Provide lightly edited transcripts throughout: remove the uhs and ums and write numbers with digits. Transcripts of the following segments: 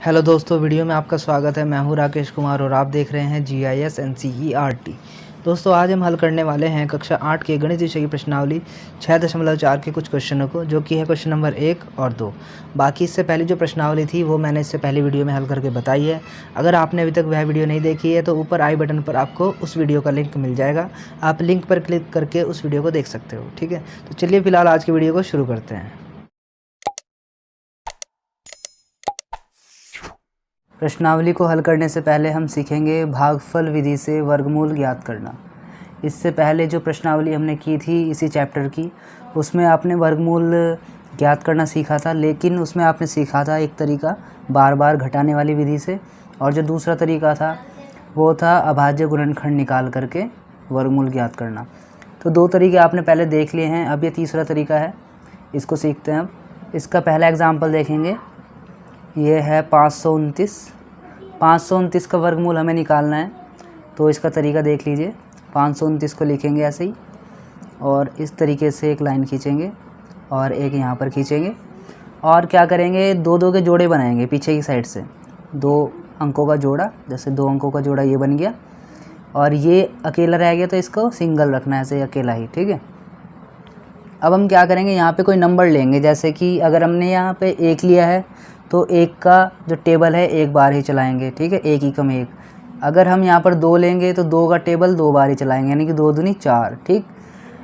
Hello दोस्तों, video में आपका स्वागत है। मैं हूं राकेश कुमार और आप देख रहे हैं GIS NCERT। दोस्तों, आज हम हल करने वाले हैं कक्षा 8 के गणित विषय की प्रश्नावली 6.4 के कुछ क्वेश्चनों को, जो कि है क्वेश्चन नंबर 1 और 2। बाकी इससे पहले जो प्रश्नावली थी वो मैंने इससे पहले वीडियो में हल करके बताई है। अगर आपने अभी तक वह वीडियो नहीं देखी है तो ऊपर आई बटन पर आपको उस वीडियो का लिंक मिल जाएगा। आप लिंक पर क्लिक करके उस वीडियो को देख सकते हो। ठीक है, तो चलिए फिलहाल आज की वीडियो को शुरू करते हैं। प्रश्नावली को हल करने से पहले हम सीखेंगे भागफल विधि से वर्गमूल ज्ञात करना। इससे पहले जो प्रश्नावली हमने की थी इसी चैप्टर की, उसमें आपने वर्गमूल ज्ञात करना सीखा था, लेकिन उसमें आपने सीखा था एक तरीका बार बार घटाने वाली विधि से, और जो दूसरा तरीका था वो था अभाज्य गुणनखंड निकाल करके वर्गमूल ज्ञात करना। तो दो तरीके आपने पहले देख लिए हैं, अब ये तीसरा तरीका है, इसको सीखते हैं। अब इसका पहला एग्जाम्पल देखेंगे। ये है 529 का वर्गमूल हमें निकालना है। तो इसका तरीका देख लीजिए। 529 को लिखेंगे ऐसे ही, और इस तरीके से एक लाइन खींचेंगे और एक यहाँ पर खींचेंगे, और क्या करेंगे, दो दो के जोड़े बनाएंगे पीछे की साइड से, 2 अंकों का जोड़ा। जैसे 2 अंकों का जोड़ा ये बन गया, और ये अकेला रह गया तो इसको सिंगल रखना है, ऐसे अकेला ही। ठीक है, अब हम क्या करेंगे, यहाँ पे कोई नंबर लेंगे। जैसे कि अगर हमने यहाँ पे 1 लिया है तो 1 का जो टेबल है एक बार ही चलाएंगे। ठीक है, 1 ही कम 1। अगर हम यहाँ पर 2 लेंगे तो 2 का टेबल 2 बार ही चलाएंगे, यानी कि 2 दूनी 4। ठीक,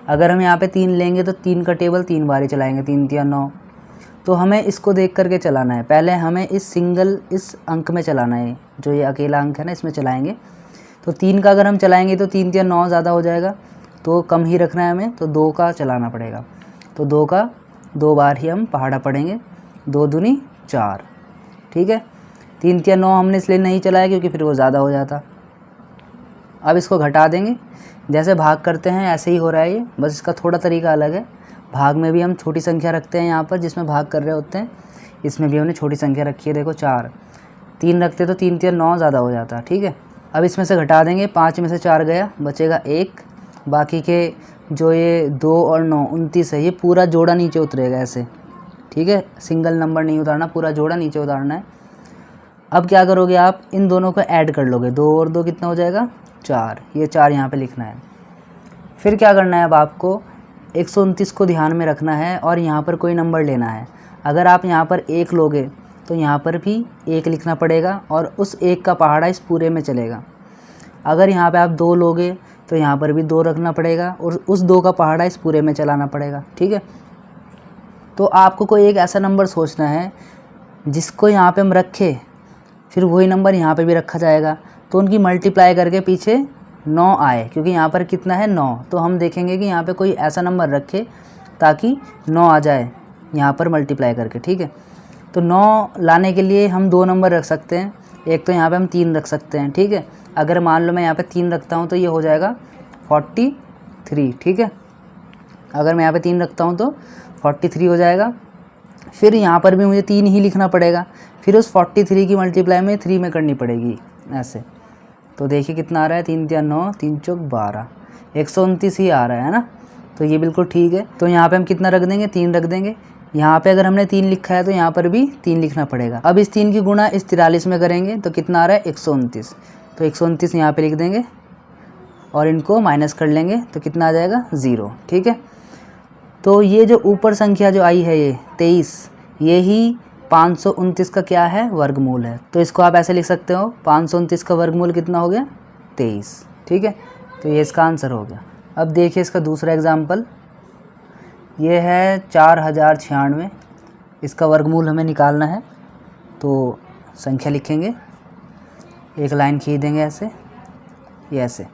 अगर हम यहाँ पे 3 लेंगे तो 3 का टेबल 3 बार ही चलाएंगे, 3 3 9। तो हमें इसको देख करके चलाना है। पहले हमें इस अंक में चलाना है, जो ये अकेला अंक है ना, इसमें चलाएँगे। तो 3 का अगर हम चलाएँगे तो 3 3 9 ज़्यादा हो जाएगा, तो कम ही रखना है हमें, तो 2 का चलाना पड़ेगा। तो 2 का 2 बार ही हम पहाड़ा पढ़ेंगे, 2 दूनी 4। ठीक है, 3 3 9 हमने इसलिए नहीं चलाया क्योंकि फिर वो ज़्यादा हो जाता। अब इसको घटा देंगे, जैसे भाग करते हैं ऐसे ही हो रहा है ये, बस इसका थोड़ा तरीका अलग है। भाग में भी हम छोटी संख्या रखते हैं, यहाँ पर जिसमें भाग कर रहे होते हैं इसमें भी हमने छोटी संख्या रखी है। देखो 4, 3 रखते तो 3 3 9 ज़्यादा हो जाता। ठीक है, अब इसमें से घटा देंगे, 5 में से 4 गया, बचेगा 1। बाकी के जो ये 2 और 9 29 है, ये पूरा जोड़ा नीचे उतरेगा ऐसे। ठीक है, सिंगल नंबर नहीं उतारना, पूरा जोड़ा नीचे उतारना है। अब क्या करोगे, आप इन दोनों को ऐड कर लोगे, 2 और 2 कितना हो जाएगा, 4। ये 4 यहाँ पे लिखना है। फिर क्या करना है, अब आपको 129 को ध्यान में रखना है और यहाँ पर कोई नंबर लेना है। अगर आप यहाँ पर 1 लोगे तो यहाँ पर भी 1 लिखना पड़ेगा, और उस 1 का पहाड़ा इस पूरे में चलेगा। अगर यहाँ पर आप 2 लोगे तो यहाँ पर भी 2 रखना पड़ेगा, और उस 2 का पहाड़ा इस पूरे में चलाना पड़ेगा। ठीक है, तो आपको कोई एक ऐसा नंबर सोचना है जिसको यहाँ पे हम रखें, फिर वही नंबर यहाँ पे भी रखा जाएगा, तो उनकी मल्टीप्लाई करके पीछे 9 आए, क्योंकि यहाँ पर कितना है 9। तो हम देखेंगे कि यहाँ पे कोई ऐसा नंबर रखे ताकि 9 आ जाए यहाँ पर मल्टीप्लाई करके। ठीक है, तो 9 लाने के लिए हम 2 नंबर रख सकते हैं। एक तो यहाँ पर हम 3 रख सकते हैं। ठीक है, अगर मान लो मैं यहाँ पर 3 रखता हूँ तो ये हो जाएगा 43। ठीक है, अगर मैं यहाँ पे 3 रखता हूँ तो 43 हो जाएगा। फिर यहाँ पर भी मुझे 3 ही लिखना पड़ेगा, फिर उस 43 की मल्टीप्लाई में 3 में करनी पड़ेगी ऐसे। तो देखिए कितना आ रहा है, 3 3 9 3 4 12, 129 ही आ रहा है ना। तो ये बिल्कुल ठीक है। तो यहाँ पे हम कितना रख देंगे, 3 रख देंगे। यहाँ पे अगर हमने 3 लिखा है तो यहाँ पर भी 3 लिखना पड़ेगा। अब इस 3 की गुणा इस 43 में करेंगे तो कितना आ रहा है, 129। तो 129 यहाँ पर लिख देंगे और इनको माइनस कर लेंगे तो कितना आ जाएगा, 0। ठीक है, तो ये जो ऊपर संख्या जो आई है ये 23, ये ही 529 का क्या है, वर्गमूल है। तो इसको आप ऐसे लिख सकते हो, 529 का वर्गमूल कितना हो गया, 23। ठीक है, तो ये इसका आंसर हो गया। अब देखिए इसका दूसरा एग्जाम्पल, ये है 4096। इसका वर्गमूल हमें निकालना है। तो संख्या लिखेंगे, एक लाइन खींच देंगे ऐसे, ये ऐसे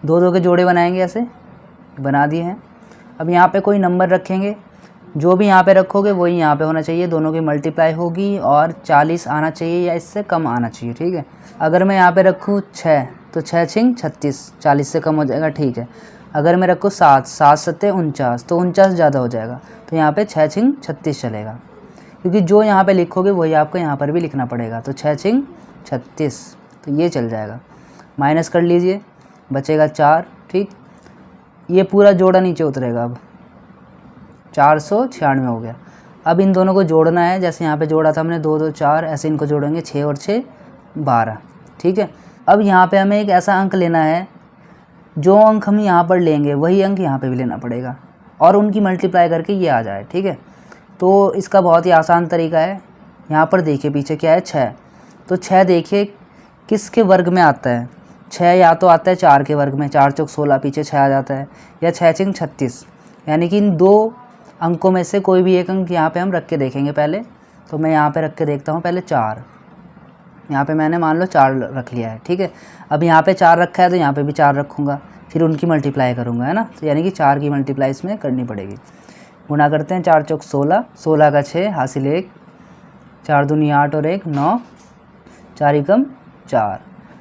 2 2 के जोड़े बनाएंगे, ऐसे बना दिए हैं। अब यहाँ पे कोई नंबर रखेंगे, जो भी यहाँ पे रखोगे वही यहाँ पे होना चाहिए, दोनों की मल्टीप्लाई होगी और 40 आना चाहिए या इससे कम आना चाहिए। ठीक है, अगर मैं यहाँ पे रखूँ 6 तो 6 6 36, 40 से कम हो जाएगा। ठीक है, अगर मैं रखूँ 7 7 7 49 तो 49 ज़्यादा हो जाएगा, तो यहाँ पे 6 6 36 चलेगा, क्योंकि जो यहाँ पे लिखोगे वही आपको यहाँ पर भी लिखना पड़ेगा। तो 6 6 36, तो ये चल जाएगा। माइनस कर लीजिए, बचेगा 4। ठीक, ये पूरा जोड़ा नीचे उतरेगा। अब 496 हो गया। अब इन दोनों को जोड़ना है, जैसे यहाँ पे जोड़ा था हमने 2 2 4, ऐसे इनको जोड़ेंगे 6 और 6 12। ठीक है, अब यहाँ पे हमें एक ऐसा अंक लेना है, जो अंक हम यहाँ पर लेंगे वही अंक यहाँ पे भी लेना पड़ेगा और उनकी मल्टीप्लाई करके ये आ जाए। ठीक है, तो इसका बहुत ही आसान तरीका है। यहाँ पर देखिए पीछे क्या है 6, तो 6 देखिए किसके वर्ग में आता है, 6 या तो आता है 4 के वर्ग में, 4 चौक 16 पीछे 6 आ जाता है, या 6 6 36, यानी कि इन दो अंकों में से कोई भी एक अंक यहाँ पे हम रख के देखेंगे पहले। तो मैं यहाँ पे रख के देखता हूँ पहले 4, यहाँ पे मैंने मान लो 4 रख लिया है। ठीक है, अब यहाँ पे 4 रखा है तो यहाँ पे भी 4 रखूँगा, फिर उनकी मल्टीप्लाई करूँगा, है ना। तो यानी कि 4 की मल्टीप्लाई इसमें करनी पड़ेगी। गुना करते हैं, 4 चौक 16, 16 का 6 हासिल 1, 4 दूनी 8 और 1 9, 4 एकम 4।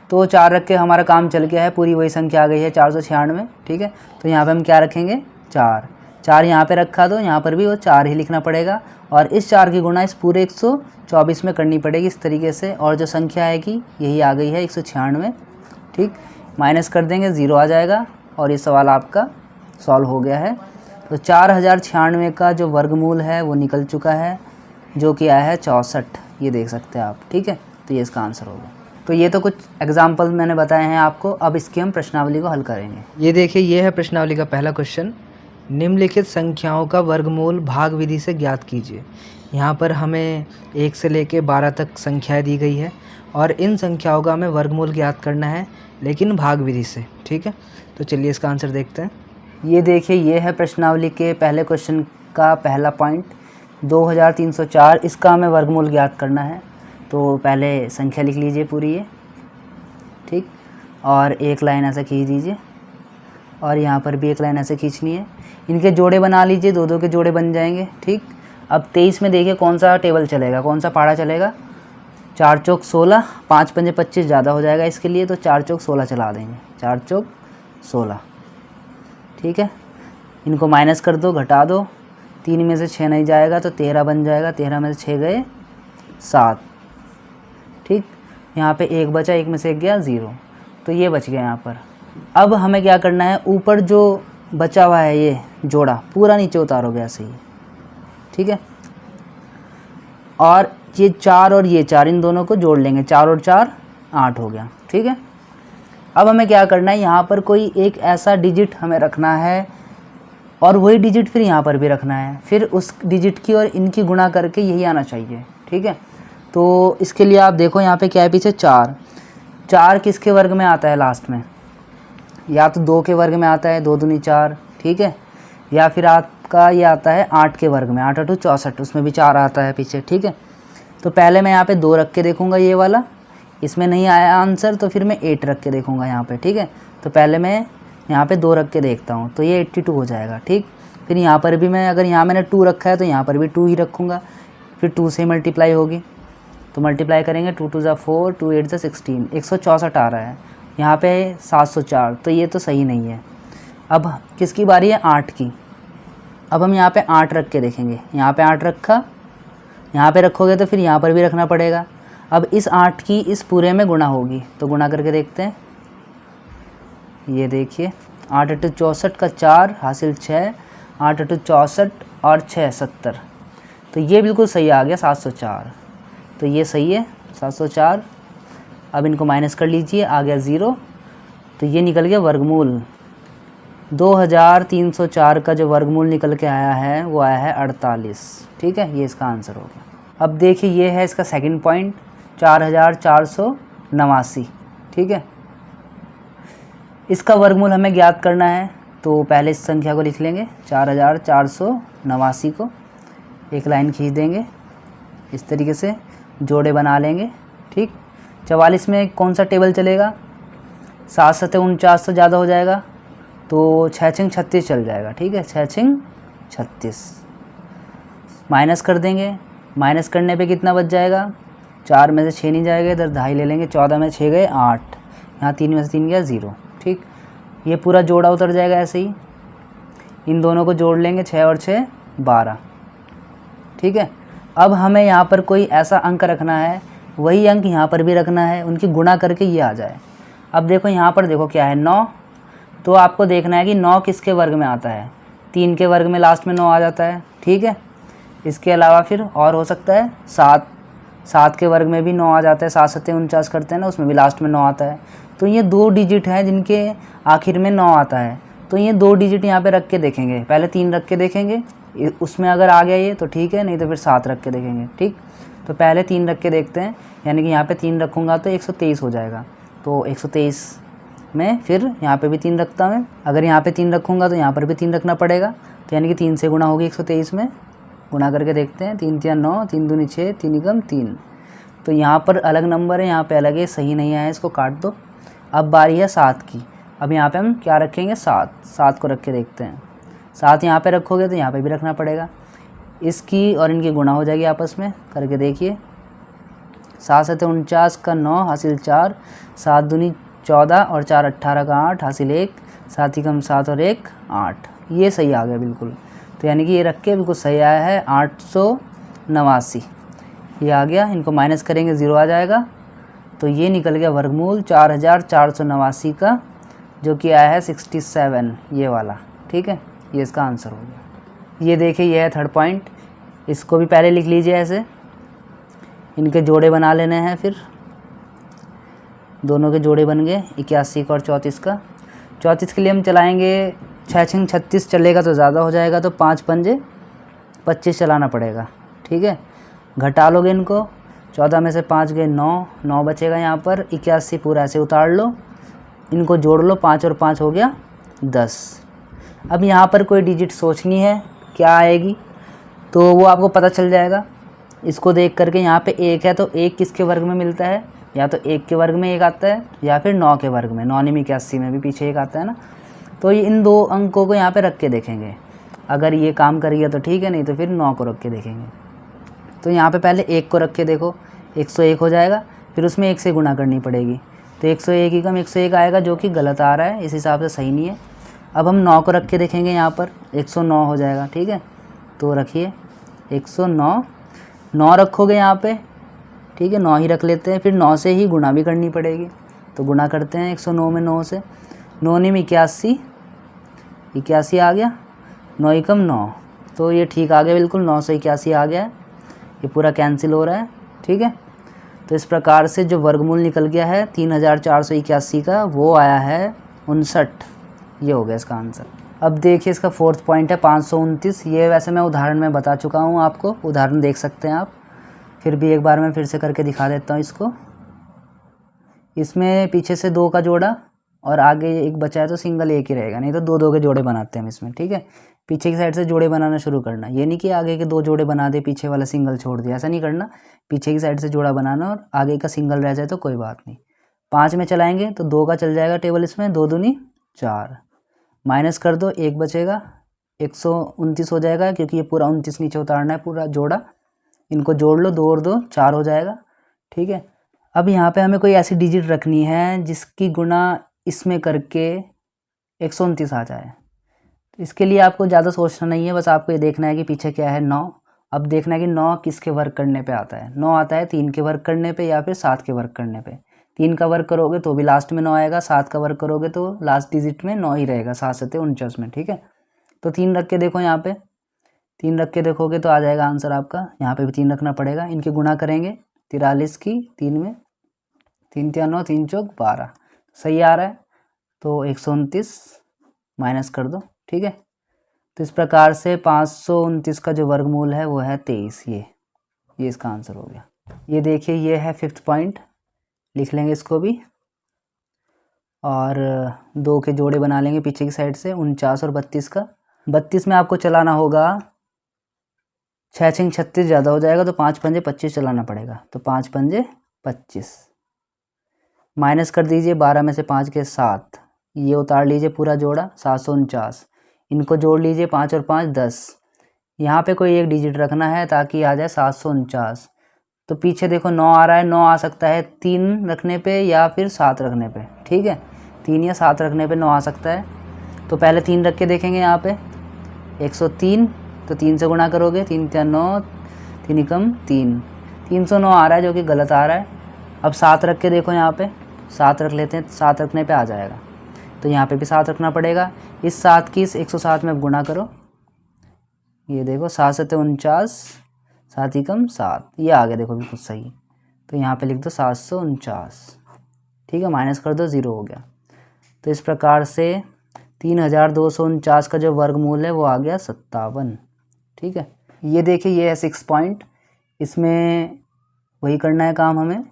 तो 4 रख के हमारा काम चल गया है, पूरी वही संख्या आ गई है 496। ठीक है, तो यहाँ पे हम क्या रखेंगे 4, 4 यहाँ पे रखा तो यहाँ पर भी वो 4 ही लिखना पड़ेगा और इस 4 की गुणा इस पूरे 124 में करनी पड़ेगी इस तरीके से, और जो संख्या आएगी यही आ गई है 196। ठीक, माइनस कर देंगे 0 आ जाएगा और ये सवाल आपका सॉल्व हो गया है। तो 4096 का जो वर्गमूल है वो निकल चुका है, जो कि आया है 64, ये देख सकते हैं आप। ठीक है, तो ये इसका आंसर होगा। तो ये तो कुछ एग्जाम्पल मैंने बताए हैं आपको, अब इसकी हम प्रश्नावली को हल करेंगे। ये देखिए, ये है प्रश्नावली का पहला क्वेश्चन। निम्नलिखित संख्याओं का वर्गमूल भाग विधि से ज्ञात कीजिए। यहाँ पर हमें 1 से लेके 12 तक संख्याएं दी गई है और इन संख्याओं का हमें वर्गमूल ज्ञात करना है, लेकिन भाग विधि से। ठीक है, तो चलिए इसका आंसर देखते हैं। ये देखिए, ये है प्रश्नावली के पहले क्वेश्चन का पहला पॉइंट 2304, इसका हमें वर्गमूल ज्ञात करना है। तो पहले संख्या लिख लीजिए पूरी ये, ठीक, और एक लाइन ऐसा खींच दीजिए और यहाँ पर भी एक लाइन ऐसे खींचनी है। इनके जोड़े बना लीजिए, 2 2 के जोड़े बन जाएंगे। ठीक, अब 23 में देखिए कौन सा टेबल चलेगा, कौन सा पहाड़ा चलेगा। 4 चौक 16, 5 पंजे 25 ज़्यादा हो जाएगा इसके लिए, तो 4 चौक 16 चला देंगे, 4 चौक 16। ठीक है, इनको माइनस कर दो, घटा दो, 3 में से 6 नहीं जाएगा तो 13 बन जाएगा, 13 में से 6 गए 7। ठीक, यहाँ पे 1 बचा, 1 में से 1 गया 0, तो ये बच गया यहाँ पर। अब हमें क्या करना है, ऊपर जो बचा हुआ है ये जोड़ा पूरा नीचे उतारोगे ऐसे ही। ठीक है, और ये 4 और ये 4, इन दोनों को जोड़ लेंगे, 4 और 4 8 हो गया। ठीक है, अब हमें क्या करना है, यहाँ पर कोई एक ऐसा डिजिट हमें रखना है और वही डिजिट फिर यहाँ पर भी रखना है, फिर उस डिजिट की और इनकी गुणा करके यही आना चाहिए। ठीक है, तो इसके लिए आप देखो यहाँ पे क्या है, पीछे 4, 4 किसके वर्ग में आता है लास्ट में, या तो 2 के वर्ग में आता है, 2 दूनी 4। ठीक है, या फिर आपका ये आता है 8 के वर्ग में, 8 8 64, उसमें भी 4 आता है पीछे। ठीक है, तो पहले मैं यहाँ पे 2 रख के देखूँगा, ये वाला इसमें नहीं आया आंसर तो फिर मैं 8 रख के देखूँगा यहाँ पे। ठीक है, तो पहले मैं यहाँ पे 2 रख के देखता हूँ, तो ये 82 हो जाएगा। ठीक, फिर यहाँ पर भी मैं, अगर यहाँ मैंने 2 रखा है तो यहाँ पर भी 2 ही रखूँगा, फिर 2 से मल्टीप्लाई होगी, तो मल्टीप्लाई करेंगे, 2 2 4, 2 8 16, 164 आ रहा है। यहाँ पे 704, तो ये तो सही नहीं है। अब किसकी बारी है, 8 की। अब हम यहाँ पे 8 रख के देखेंगे, यहाँ पे 8 रखा, यहाँ पे रखोगे तो फिर यहाँ पर भी रखना पड़ेगा। अब इस 8 की इस पूरे में गुणा होगी, तो गुणा करके देखते हैं। ये देखिए, 8 8 64 का 4 हासिल 6, 8 8 64 और 6 70, तो ये बिल्कुल सही आ गया 704, तो ये सही है 704। अब इनको माइनस कर लीजिए, आ गया 0, तो ये निकल गया वर्गमूल। 2304 का जो वर्गमूल निकल के आया है वो आया है 48। ठीक है, ये इसका आंसर हो गया। अब देखिए, ये है इसका सेकंड पॉइंट 4489। ठीक है, इसका वर्गमूल हमें ज्ञात करना है, तो पहले इस संख्या को लिख लेंगे 4489 को, एक लाइन खींच देंगे इस तरीके से, जोड़े बना लेंगे। ठीक, 44 में कौन सा टेबल चलेगा, 7 7 49 तो ज़्यादा हो जाएगा, तो 6 6 36 चल जाएगा। ठीक है, 6 6 36, माइनस कर देंगे, माइनस करने पे कितना बच जाएगा, 4 में से 6 नहीं जाएगा, इधर 2.5 ले लेंगे, 14 में 6 गए 8, यहाँ 3 में से 3 गया 0। ठीक, ये पूरा जोड़ा उतर जाएगा ऐसे ही। इन दोनों को जोड़ लेंगे, 6 और 6 12। ठीक है, अब हमें यहाँ पर कोई ऐसा अंक रखना है, वही अंक यहाँ पर भी रखना है, उनकी गुणा करके ये आ जाए। अब देखो यहाँ पर देखो क्या है 9, तो आपको देखना है कि 9 किसके वर्ग में आता है, 3 के वर्ग में लास्ट में 9 आ जाता है। ठीक है, इसके अलावा फिर और हो सकता है 7, 7 के वर्ग में भी 9 आ जाता है, 7 7 49 करते हैं ना, उसमें भी लास्ट में 9 आता है। तो ये 2 डिजिट हैं जिनके आखिर में 9 आता है। तो ये 2 डिजिट यहाँ पे रख के देखेंगे, पहले 3 रख के देखेंगे, उसमें अगर आ गया ये तो ठीक है, नहीं तो फिर 7 रख के देखेंगे। ठीक, तो पहले 3 रख के देखते हैं, यानी कि यहाँ पे 3 रखूँगा तो 123 हो जाएगा। तो 123 में फिर यहाँ पे भी 3 रखता मैं, अगर यहाँ पे 3 रखूँगा तो यहाँ पर भी 3 रखना पड़ेगा, तो यानी कि 3 से गुणा होगी 123 में। गुणा करके देखते हैं, 3 3 9, 3 दूनी 6, 3 एकम 3। तो यहाँ पर अलग नंबर है, यहाँ पे अलग है, सही नहीं आया, इसको काट दो। अब बारी है 7 की। अब यहाँ पे हम क्या रखेंगे, 7 को रख के देखते हैं। 7 यहाँ पे रखोगे तो यहाँ पे भी रखना पड़ेगा, इसकी और इनकी गुणा हो जाएगी आपस में, करके देखिए। 7 7 49 का 9 हासिल 4, 7 दूनी 14 और 4 18 का 8 हासिल 1, 7 एकम 7 और 1 8। ये सही आ गया बिल्कुल। तो यानी कि ये रख के बिल्कुल सही आया है 889, ये आ गया। इनको माइनस करेंगे 0 आ जाएगा, तो ये निकल गया वर्गमूल 4489 का, जो कि आया है 67, ये वाला। ठीक है, ये इसका आंसर हो गया। ये देखिए, ये है थर्ड पॉइंट, इसको भी पहले लिख लीजिए ऐसे। इनके जोड़े बना लेने हैं, फिर दोनों के जोड़े बन गए 81 का और 34 का। 34 के लिए हम चलाएंगे 6 6 36 चलेगा तो ज़्यादा हो जाएगा, तो 5 पंजे 25 चलाना पड़ेगा। ठीक है, घटा लोगे इनको, 14 में से 5 गए 9, 9 बचेगा यहाँ पर। 81 पूरा ऐसे उतार लो, इनको जोड़ लो, 5 और 5 हो गया 10। अब यहाँ पर कोई डिजिट सोचनी है क्या आएगी, तो वो आपको पता चल जाएगा इसको देख करके। यहाँ पे 1 है, तो 1 किसके वर्ग में मिलता है, या तो 1 के वर्ग में 1 आता है, या फिर 9 के वर्ग में, 9 में 81 में भी पीछे 1 आता है ना। तो ये इन 2 अंकों को यहाँ पे रख के देखेंगे, अगर ये काम कर गया तो ठीक है, नहीं तो फिर 9 को रख के देखेंगे। तो यहाँ पे पहले 1 को रख के देखो, 101 हो जाएगा, फिर उसमें 1 से गुणा करनी पड़ेगी, तो 101 ही कम 101 आएगा, जो कि गलत आ रहा है, इस हिसाब से सही नहीं है। अब हम 9 को रख के देखेंगे, यहाँ पर 109 हो जाएगा। ठीक है, तो रखिए 109, 9 रखोगे यहाँ पे, ठीक है, 9 ही रख लेते हैं, फिर 9 से ही गुणा भी करनी पड़ेगी, तो गुणा करते हैं 109 में 9 से। 9 में 81, 81 आ गया, 9 एकम 9, तो ये ठीक आ गया बिल्कुल, 9 से 81 आ गया है, ये पूरा कैंसिल हो रहा है। ठीक है, तो इस प्रकार से जो वर्गमूल निकल गया है 3481 का, वो आया है 59, ये हो गया इसका आंसर। अब देखिए इसका फोर्थ पॉइंट है 529। ये वैसे मैं उदाहरण में बता चुका हूँ आपको, उदाहरण देख सकते हैं आप, फिर भी एक बार मैं फिर से करके दिखा देता हूँ इसको। इसमें पीछे से 2 का जोड़ा और आगे 1 बचा है, तो सिंगल 1 ही रहेगा, नहीं तो 2 2 के जोड़े बनाते हैं हम इसमें। ठीक है, पीछे की साइड से जोड़े बनाना शुरू करना, ये नहीं कि आगे के 2 जोड़े बना दे पीछे वाला सिंगल छोड़ दिया, ऐसा नहीं करना। पीछे की साइड से जोड़ा बनाना और आगे का सिंगल रह जाए तो कोई बात नहीं। 5 में चलाएंगे तो 2 का चल जाएगा टेबल, इसमें 2 दूनी 4, माइनस कर दो 1 बचेगा, 129 हो जाएगा, क्योंकि ये पूरा 29 नीचे उतारना है पूरा जोड़ा। इनको जोड़ लो, 2 और 2 4 हो जाएगा। ठीक है, अब यहाँ पे हमें कोई ऐसी डिजिट रखनी है जिसकी गुणा इसमें करके 129 आ जाए। इसके लिए आपको ज़्यादा सोचना नहीं है, बस आपको ये देखना है कि पीछे क्या है 9। अब देखना है कि 9 किसके वर्ग करने पे आता है। 9 आता है 3 के वर्ग करने पे या फिर 7 के वर्ग करने पे। 3 का वर्ग करोगे तो भी लास्ट में 9 आएगा, 7 का वर्ग करोगे तो लास्ट डिजिट में 9 ही रहेगा, 7 7 49 में। ठीक है, तो 3 रख के देखो, यहाँ पे 3 रख के देखोगे तो आ जाएगा आंसर आपका। यहाँ पे भी 3 रखना पड़ेगा, इनके गुणा करेंगे 43 की 3 में, 3 3 9, 3 चौक 12, सही आ रहा है। तो 129 माइनस कर दो। ठीक है, तो इस प्रकार से 529 का जो वर्गमूल है वो है 23। ये इसका आंसर हो गया। ये देखिए, ये है 5th पॉइंट, लिख लेंगे इसको भी, और 2 के जोड़े बना लेंगे पीछे की साइड से, 49 और 32 का। 32 में आपको चलाना होगा 6 6 36 ज़्यादा हो जाएगा, तो 5 पंजे 25 चलाना पड़ेगा, तो 5 पंजे 25, माइनस कर दीजिए 12 में से 5 के 7, ये उतार लीजिए पूरा जोड़ा 749, इनको जोड़ लीजिए 5 और 5 10। यहाँ पे कोई एक डिजिट रखना है ताकि आ जाए 749। तो पीछे देखो 9 आ रहा है, 9 आ सकता है 3 रखने पे या फिर 7 रखने पे। ठीक है, 3 या 7 रखने पे 9 आ सकता है। तो पहले 3 रख के देखेंगे यहाँ पे 103, तो 3 से गुणा करोगे, 3 3 9, 3 एकम 3, 309 आ रहा है, जो कि गलत आ रहा है। अब 7 रख के देखो, यहाँ पे 7 रख लेते हैं, 7 रखने पे आ जाएगा, तो यहाँ पे भी 7 रखना पड़ेगा। इस 7 की इस 107 में गुणा करो, ये देखो 7 7 49, 7 ही कम 7, ये आ गया देखो बिल्कुल सही। तो यहाँ पे लिख दो 749, ठीक है, माइनस कर दो, 0 हो गया। तो इस प्रकार से 3249 का जो वर्गमूल है वो आ गया 57, ठीक है। ये देखिए ये है 6 पॉइंट, इसमें वही करना है काम हमें।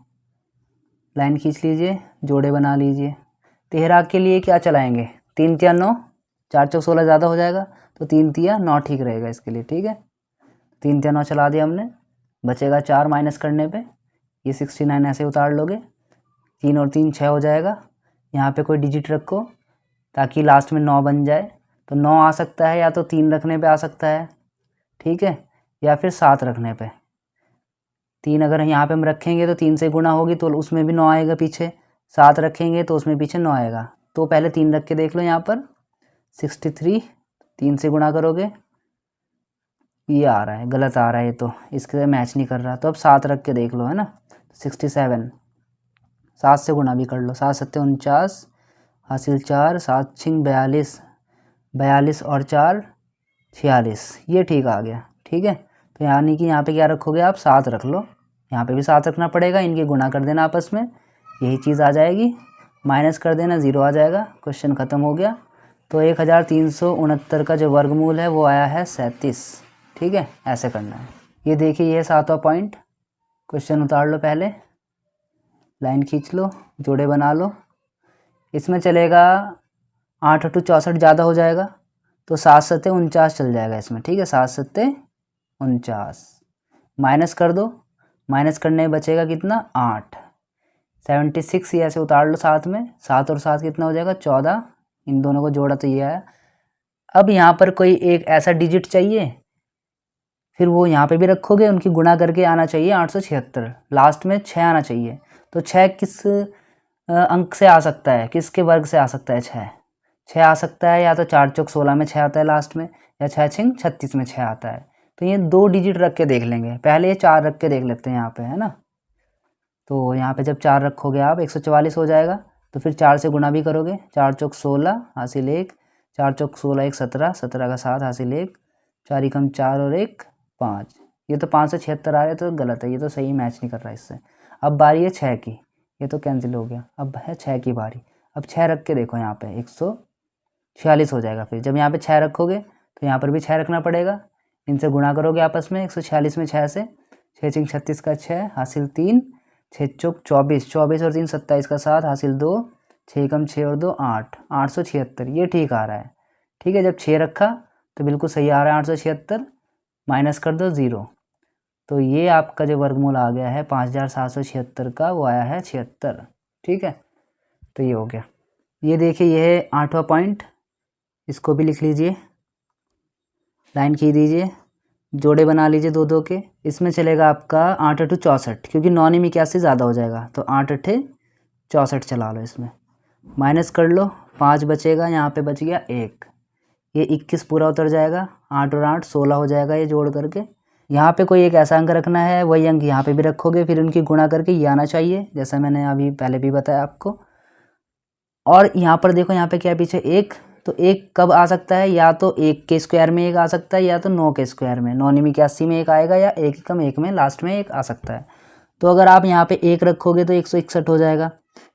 लाइन खींच लीजिए, जोड़े बना लीजिए। 13 के लिए क्या चलाएंगे, 3 तिया 9, 4 चौक 16 ज़्यादा हो जाएगा, तो 3 तिया 9 ठीक रहेगा इसके लिए, ठीक है। 3 तिया 9 चला दिया हमने, बचेगा 4 माइनस करने पे, ये 69 ऐसे उतार लोगे, 3 और 3 6 हो जाएगा। यहाँ पे कोई डिजिट रखो ताकि लास्ट में 9 बन जाए। तो 9 आ सकता है या तो 3 रखने पे आ सकता है, ठीक है, या फिर 7 रखने पे। 3 अगर यहाँ पे हम रखेंगे तो 3 से गुणा होगी तो उसमें भी 9 आएगा पीछे, 7 रखेंगे तो उसमें पीछे 9 आएगा। तो पहले 3 रख के देख लो, यहाँ पर 63, 3 से गुणा करोगे, ये आ रहा है, गलत आ रहा है, ये तो इसके मैच नहीं कर रहा। तो अब 7 रख के देख लो, है ना, 67, 7 से गुणा भी कर लो, 7 7 49 हासिल 4, 7 6 42, 42 और 4 46, ये ठीक आ गया, ठीक है। तो यानी कि यहाँ पे क्या रखोगे आप, 7 रख लो, यहाँ पे भी 7 रखना पड़ेगा, इनके गुणा कर देना आपस में, यही चीज़ आ जाएगी, माइनस कर देना, 0 आ जाएगा, क्वेश्चन ख़त्म हो गया। तो 1369 का जो वर्गमूल है वो आया है 37, ठीक है, ऐसे करना है। ये देखिए ये 7वां पॉइंट, क्वेश्चन उतार लो, पहले लाइन खींच लो, जोड़े बना लो। इसमें चलेगा 8 8 64 ज़्यादा हो जाएगा, तो 7 7 49 चल जाएगा इसमें, ठीक है, 7 7 49, माइनस कर दो, माइनस करने में बचेगा कितना, 8, 76 ये ऐसे उतार लो साथ में, 7 और 7 कितना हो जाएगा, 14, इन दोनों को जोड़ा तो ये आया। अब यहाँ पर कोई एक ऐसा डिजिट चाहिए, फिर वो यहाँ पे भी रखोगे, उनकी गुणा करके आना चाहिए 876, लास्ट में 6 आना चाहिए। तो 6 किस अंक से आ सकता है, किसके वर्ग से आ सकता है, 6 आ सकता है, या तो 4 चौक 16 में 6 आता है लास्ट में, या 6 6 36 में 6 आता है। तो ये 2 डिजिट रख के देख लेंगे, पहले ये 4 रख के देख लेते हैं यहाँ पे, है ना। तो यहाँ पे जब 4 रखोगे आप 144 हो जाएगा, तो फिर 4 से गुणा भी करोगे, 4 चौक 16 हासिल 1, 4 चौक 16 1 17, 17 का 7 हासिल 1, 4 ही कम 4 और 1 5, ये तो 5 से 76 आ रहे हैं, तो गलत है, ये तो सही मैच नहीं कर रहा इससे। अब बारी है 6 की, ये तो कैंसिल हो गया, अब है 6 की बारी। अब 6 रख के देखो, यहाँ पे 146 हो जाएगा। फिर जब यहाँ पे 6 रखोगे तो यहाँ पर भी 6 रखना पड़ेगा, इनसे गुणा करोगे आपस में, 146 में 6 से, 6 6 36 का 6 हासिल 3, 6 चौक 24, 24 और 3 27 का 7 हासिल 2, 6 कम 6 और 2 8, 876, ये ठीक आ रहा है, ठीक है। जब 6 रखा तो बिल्कुल सही आ रहा है 876, माइनस कर दो 0, तो ये आपका जो वर्गमूल आ गया है 5776 का, वो आया है 76, ठीक है। तो ये हो गया। ये देखिए ये है 8वां पॉइंट, इसको भी लिख लीजिए, लाइन खींच दीजिए, जोड़े बना लीजिए 2 2 के। इसमें चलेगा आपका 8 8 64, क्योंकि 9 में 81 ज़्यादा हो जाएगा, तो 8 8 64 चला लो, इसमें माइनस कर लो, 5 बचेगा, यहाँ पे बच गया 1, ये 21 पूरा उतर जाएगा, 8 और 8 16 हो जाएगा ये जोड़ करके। यहाँ पे कोई एक ऐसा अंक रखना है, वही अंक यहाँ पे भी रखोगे, फिर उनकी गुणा करके ये आना चाहिए, जैसा मैंने अभी पहले भी बताया आपको। और यहाँ पर देखो, यहाँ पे क्या है पीछे 1, तो 1 कब आ सकता है, या तो 1 के स्क्वायर में 1 आ सकता है, या तो 9 के स्क्वायर में, 9 में 81 में 1 आएगा, या 1 कम 1 में लास्ट में 1 आ सकता है। तो अगर आप यहाँ पे 1 रखोगे तो 161 हो जाएगा,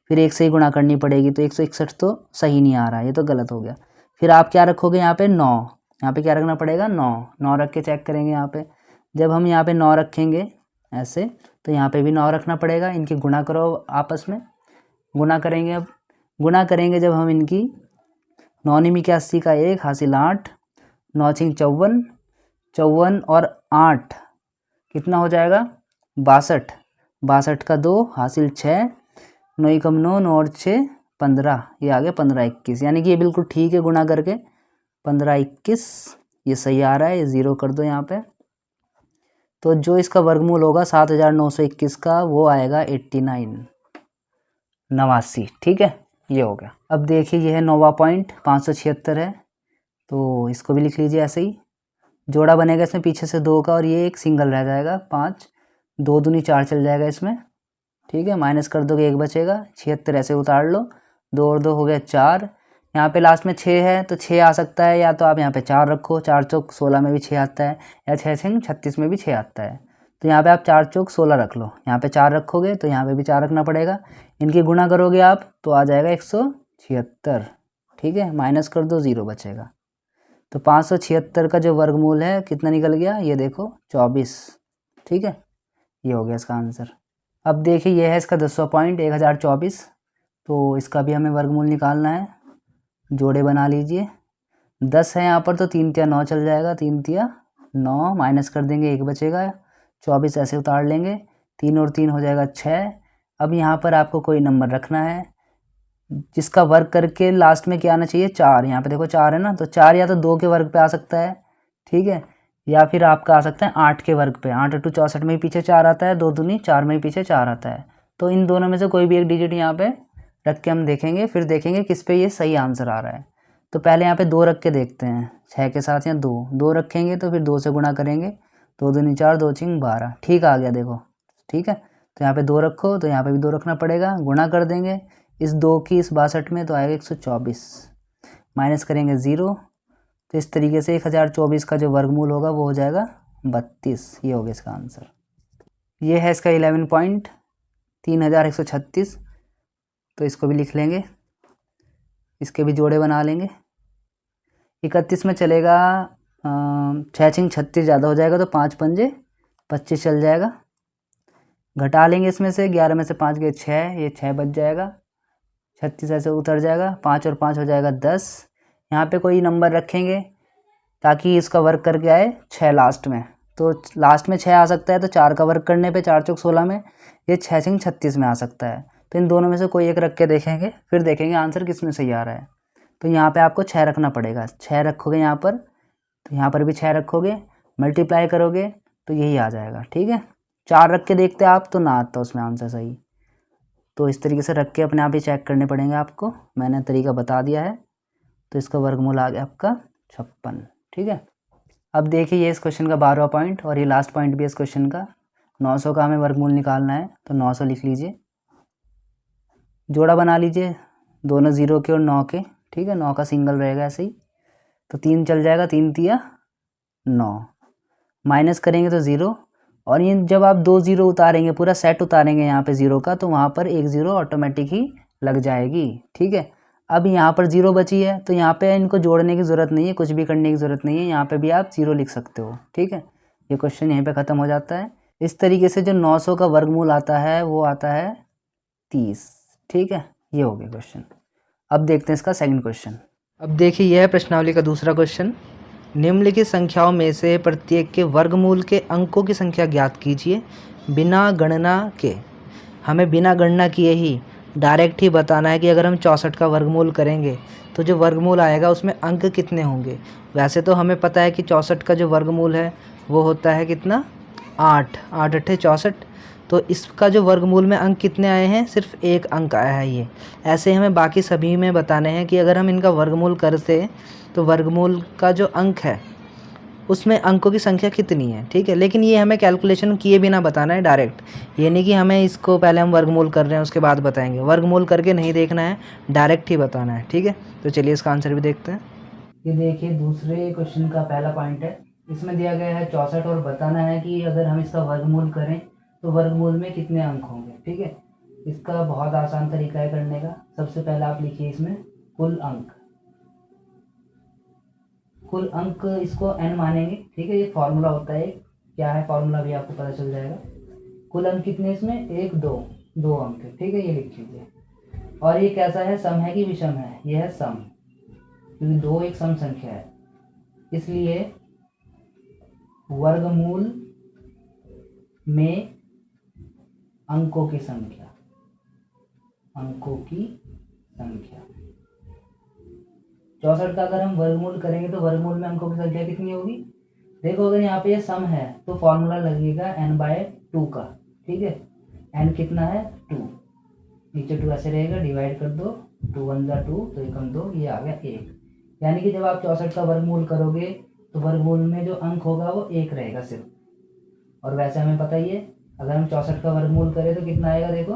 फिर 1 से ही गुणा करनी पड़ेगी, तो 161 तो सही नहीं आ रहा है, ये तो गलत हो गया। फिर आप क्या रखोगे यहाँ पे 9, यहाँ पे क्या रखना पड़ेगा 9, 9 रख के चेक करेंगे यहाँ पे। जब हम यहाँ पे 9 रखेंगे ऐसे, तो यहाँ पे भी 9 रखना पड़ेगा, इनकी गुणा करो आपस में, गुणा करेंगे। अब गुणा करेंगे जब हम इनकी, 9 में 81 का 1 हासिल 8, 9 6 54, 54 और 8 कितना हो जाएगा 62, 62 का 2 हासिल 6, 9 कम 9, 9 और 6 15, ये आ गया 15 21, यानी कि ये बिल्कुल ठीक है गुणा करके, 15 21 ये सही आ रहा है, ये 0 कर दो यहाँ पे। तो जो इसका वर्गमूल होगा 7921 का, वो आएगा 89, 89, ठीक है, ये हो गया। अब देखिए ये है 9वां पॉइंट, 576 है, तो इसको भी लिख लीजिए ऐसे ही, जोड़ा बनेगा इसमें पीछे से 2 का, और ये एक सिंगल रह जाएगा, 5 2 दूनी 4 चल जाएगा इसमें, ठीक है, माइनस कर दोगे 1 बचेगा, 76 ऐसे उतार लो, 2 और 2 हो गया 4, यहाँ पे लास्ट में 6 है तो 6 आ सकता है, या तो आप यहाँ पे 4 रखो, 4 चौक 16 में भी 6 आता है, या 6 छंग 36 में भी 6 आता है। तो यहाँ पे आप 4 चौक 16 रख लो, यहाँ पे 4 रखोगे तो यहाँ पे भी 4 रखना पड़ेगा। इनकी गुणा करोगे आप तो आ जाएगा 176, ठीक है, माइनस कर दो 0 बचेगा। तो 576 का जो वर्गमूल है कितना निकल गया, ये देखो 24, ठीक है, ये हो गया इसका आंसर। अब देखिए ये है इसका 10वां पॉइंट 1024। तो इसका भी हमें वर्गमूल निकालना है। जोड़े बना लीजिए, 10 है यहाँ पर तो 3 तिया 9 चल जाएगा, 3 तिया 9, माइनस कर देंगे 1 बचेगा, 24 ऐसे उतार लेंगे, 3 और 3 हो जाएगा 6। अब यहाँ पर आपको कोई नंबर रखना है जिसका वर्ग करके लास्ट में क्या आना चाहिए, 4। यहाँ पे देखो 4 है ना, तो 4 या तो 2 के वर्ग पे आ सकता है, ठीक है, या फिर आपका आ सकता है 8 के वर्ग पे। 8 × 64 में ही पीछे 4 आता है, 2 दूनी 4 में ही पीछे 4 आता है। तो इन दोनों में से कोई भी एक डिजिट यहाँ पे रख के हम देखेंगे, फिर देखेंगे किस पे ये सही आंसर आ रहा है। तो पहले यहाँ पे 2 रख के देखते हैं, 6 के साथ या 2 रखेंगे तो फिर 2 से गुणा करेंगे, 2 दूनी 4, 2 छिंग 12, ठीक आ गया देखो, ठीक है। तो यहाँ पे 2 रखो तो यहाँ पे भी 2 रखना पड़ेगा, गुणा कर देंगे इस 2 की इस 62 में तो आएगा 124, माइनस करेंगे 0। तो इस तरीके से 1024 का जो वर्गमूल होगा वो हो जाएगा 32, ये हो गया इसका आंसर। ये है इसका 11 पॉइंट 3136। तो इसको भी लिख लेंगे, इसके भी जोड़े बना लेंगे। 31 में चलेगा 6 छिंग 36 ज़्यादा हो जाएगा तो 5 पंजे 25 चल जाएगा। घटा लेंगे इसमें से 11 में से 5 गए 6, ये 6 बच जाएगा, 36 ऐसे उतर जाएगा, 5 और 5 हो जाएगा 10। यहाँ पे कोई नंबर रखेंगे ताकि इसका वर्ग करके आए 6 लास्ट में। तो लास्ट में 6 आ सकता है तो 4 का वर्ग करने पे 4 चौक 16 में ये 6 छिंग 36 में आ सकता है। तो इन दोनों में से कोई एक रख के देखेंगे, फिर देखेंगे आंसर किस में सही आ रहा है। तो यहाँ पे आपको 6 रखना पड़ेगा, 6 रखोगे यहाँ पर, तो यहाँ पर भी 6 रखोगे, मल्टीप्लाई करोगे तो यही आ जाएगा, ठीक है। 4 रख के देखते आप तो ना आता उसमें आंसर सही। तो इस तरीके से रख के अपने आप ही चेक करने पड़ेंगे आपको, मैंने तरीका बता दिया है। तो इसका वर्गमूल आ गया आपका 56, ठीक है। अब देखिए ये इस क्वेश्चन का 12वां पॉइंट और ये लास्ट पॉइंट भी है इस क्वेश्चन का। 900 का हमें वर्गमूल निकालना है, तो 900 लिख लीजिए, जोड़ा बना लीजिए दोनों 0 के और 9 के, ठीक है, 9 का सिंगल रहेगा ऐसे ही। तो 3 चल जाएगा, 3 तिया 9, माइनस करेंगे तो 0, और ये जब आप 2 0 उतारेंगे, पूरा सेट उतारेंगे यहाँ पे 0 का, तो वहाँ पर एक 0 ऑटोमेटिक ही लग जाएगी, ठीक है। अब यहाँ पर 0 बची है तो यहाँ पे इनको जोड़ने की ज़रूरत नहीं है, कुछ भी करने की ज़रूरत नहीं है, यहाँ पे भी आप 0 लिख सकते हो, ठीक है। ये क्वेश्चन यहीं पे ख़त्म हो जाता है। इस तरीके से जो 900 का वर्गमूल आता है वो आता है 30, ठीक है। ये हो गया क्वेश्चन। अब देखते हैं इसका सेकंड क्वेश्चन। अब देखिए यह है प्रश्नावली का दूसरा क्वेश्चन। निम्नलिखित संख्याओं में से प्रत्येक के वर्गमूल के अंकों की संख्या ज्ञात कीजिए बिना गणना के। हमें बिना गणना किए ही डायरेक्ट ही बताना है कि अगर हम 64 का वर्गमूल करेंगे तो जो वर्गमूल आएगा उसमें अंक कितने होंगे। वैसे तो हमें पता है कि 64 का जो वर्गमूल है वो होता है कितना, 8, 8 अट्ठे 64। तो इसका जो वर्गमूल में अंक कितने आए हैं, सिर्फ 1 अंक आया है ये। ऐसे हमें बाकी सभी में बताने हैं कि अगर हम इनका वर्गमूल करते तो वर्गमूल का जो अंक है उसमें अंकों की संख्या कितनी है, ठीक है। लेकिन ये हमें कैलकुलेशन किए बिना बताना है डायरेक्ट, ये नहीं कि हमें इसको पहले हम वर्गमूल कर रहे हैं उसके बाद बताएंगे, वर्गमूल करके नहीं देखना है, डायरेक्ट ही बताना है, ठीक है। तो चलिए इसका आंसर भी देखते हैं। ये देखिए दूसरे क्वेश्चन का पहला पॉइंट है, इसमें दिया गया है 64 और बताना है कि अगर हम इसका वर्गमूल करें तो वर्गमूल में कितने अंक होंगे, ठीक है। इसका बहुत आसान तरीका है करने का। सबसे पहले आप लिखिए इसमें कुल अंक, कुल अंक इसको n मानेंगे, ठीक है। ये फॉर्मूला होता है, क्या है फॉर्मूला भी आपको पता चल जाएगा। कुल अंक कितने इसमें, 1 2 अंक, ठीक है, ये लिख लीजिए। और ये कैसा है, सम है कि विषम है, ये है सम, क्योंकि 2 एक सम संख्या है, इसलिए वर्गमूल में अंकों की संख्या, अंकों की संख्या 64 का अगर हम वर्गमूल करेंगे तो वर्गमूल में अंकों की संख्या कितनी होगी। देखो अगर यहाँ पे ये सम है तो फॉर्मूला लगेगा n/2 का, ठीक है। n कितना है 2, नीचे 2 ऐसे रहेगा, डिवाइड कर दो, 2 1 जा 2 तो 1 कम 2, ये आ गया 1। यानी कि जब आप 64 का वर्गमूल करोगे तो वर्गमूल में जो अंक होगा वो 1 रहेगा सिर्फ। और वैसे हमें पता ही है अगर हम 64 का वर्गमूल करें तो कितना आएगा, देखो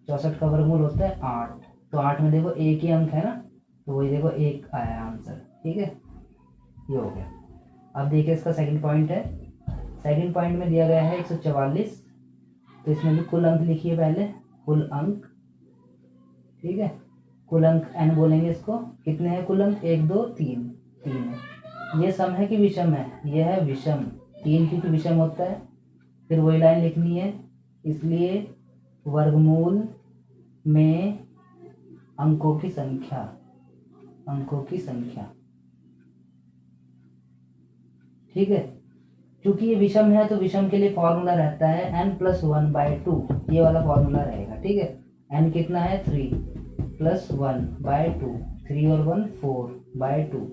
64 का वर्गमूल होता है 8, तो 8 में देखो 1 ही अंक है ना, तो वही देखो 1 आया आंसर। ठीक है, ये हो गया। अब देखिए इसका सेकंड पॉइंट है। सेकंड पॉइंट में दिया गया है 144, तो इसमें भी कुल अंक लिखिए पहले, कुल अंक। ठीक है, कुल अंक n बोलेंगे इसको। कितने हैं कुल अंक? 1 2 3, 3 है। ये सम है कि विषम है? ये है विषम। 3 क्योंकि विषम होता है। फिर वही लाइन लिखनी है, इसलिए वर्गमूल में अंकों की संख्या, अंकों की संख्या। ठीक है, क्योंकि ये विषम है तो विषम के लिए फॉर्मूला रहता है n+1/2, ये वाला फॉर्मूला रहेगा। ठीक है, n कितना है? 3 + 1/2, 3 और 1 4/2,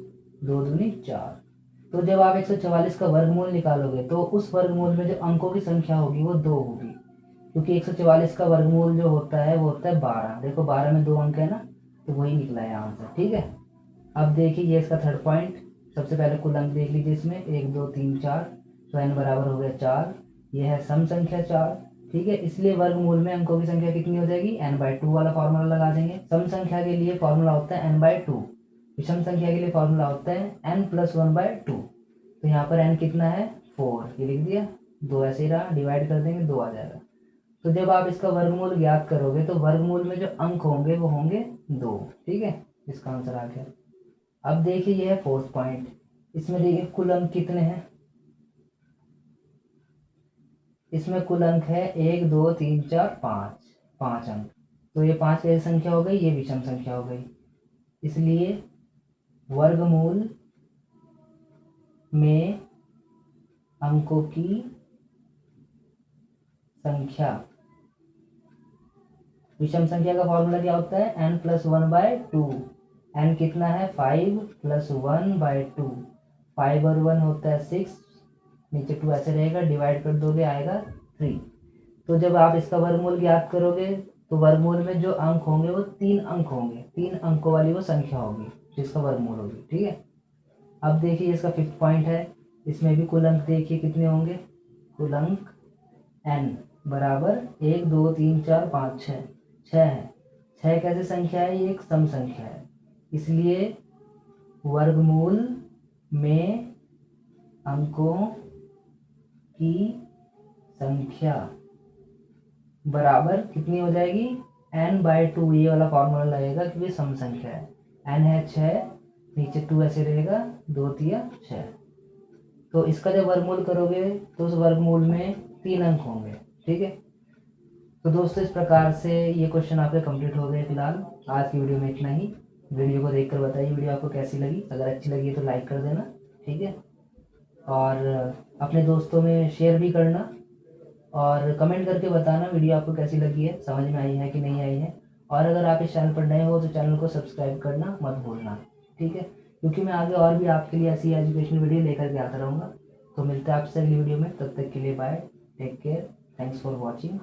2 दूनी 4। तो जब आप 144 का वर्गमूल निकालोगे तो उस वर्गमूल में जो अंकों की संख्या होगी वो 2 होगी, क्योंकि 144 का वर्गमूल जो होता है वो होता है 12। देखो 12 में 2 अंक है ना, तो वही निकला है आंसर। ठीक है, अब देखिए ये इसका थर्ड पॉइंट। सबसे पहले कुल अंक देख लीजिए इसमें, 1 2 3 4, तो n बराबर हो गया 4। ये है सम संख्या 4। ठीक है, इसलिए वर्गमूल में अंकों की संख्या कितनी हो जाएगी? n/2 वाला फॉर्मूला लगा देंगे। सम संख्या के लिए फॉर्मूला होता है n/2, विषम संख्या के लिए फॉर्मूला होता है n+1/2। तो यहाँ पर n कितना है? 4, ये लिख दिया। 2 ऐसे ही रहा, डिवाइड कर देंगे 2 आ जाएगा। तो जब आप इसका वर्गमूल ज्ञात करोगे तो वर्गमूल में जो अंक होंगे वो होंगे 2। ठीक है, इसका आंसर आ गया। अब देखिए ये है फोर्थ पॉइंट। इसमें देखिए कुल अंक कितने हैं? इसमें कुल अंक है 1 2 3 4 5, 5 अंक। तो ये 5 कैसी संख्या हो गई? ये विषम संख्या हो गई। इसलिए वर्गमूल में अंकों की संख्या, विषम संख्या का फॉर्मूला क्या होता है? n+1/2। n कितना है? 5 + 1/2। 5 और 1 होता है 6, नीचे 2 ऐसे रहेगा, डिवाइड कर दोगे आएगा 3। तो जब आप इसका वर्गमूल ज्ञात करोगे तो वर्गमूल में जो अंक होंगे वो 3 अंक होंगे, 3 अंकों वाली वो संख्या होगी जिसका वर्गमूल होगी। ठीक है, अब देखिए इसका फिफ्थ पॉइंट है। इसमें भी कुल अंक देखिए कितने होंगे? कुल अंक n बराबर 1 2 3 4 5 6, 6 है। 6 कैसे संख्या है? ये एक सम संख्या है, इसलिए वर्गमूल में अंकों की संख्या बराबर कितनी हो जाएगी? n/2। ये वाला फॉर्मूला लगेगा क्योंकि सम संख्या है। n है 6, नीचे 2 ऐसे रहेगा, 2 3 6। तो इसका जब वर्गमूल करोगे तो उस वर्गमूल में 3 अंक होंगे। ठीक है, तो दोस्तों इस प्रकार से ये क्वेश्चन आपके कंप्लीट हो गए। फिलहाल आज की वीडियो में इतना ही। वीडियो को देखकर बताइए वीडियो आपको कैसी लगी। अगर अच्छी लगी है तो लाइक कर देना। ठीक है, और अपने दोस्तों में शेयर भी करना, और कमेंट करके बताना वीडियो आपको कैसी लगी है, समझ में आई है कि नहीं आई है। और अगर आप इस चैनल पर नए हो तो चैनल को सब्सक्राइब करना मत भूलना। ठीक है, क्योंकि मैं आगे और भी आपके लिए ऐसी एजुकेशनल वीडियो लेकर के आता रहूँगा। तो मिलते हैं आपसे अगली वीडियो में, तब तक के लिए bye, take care, thanks for watching.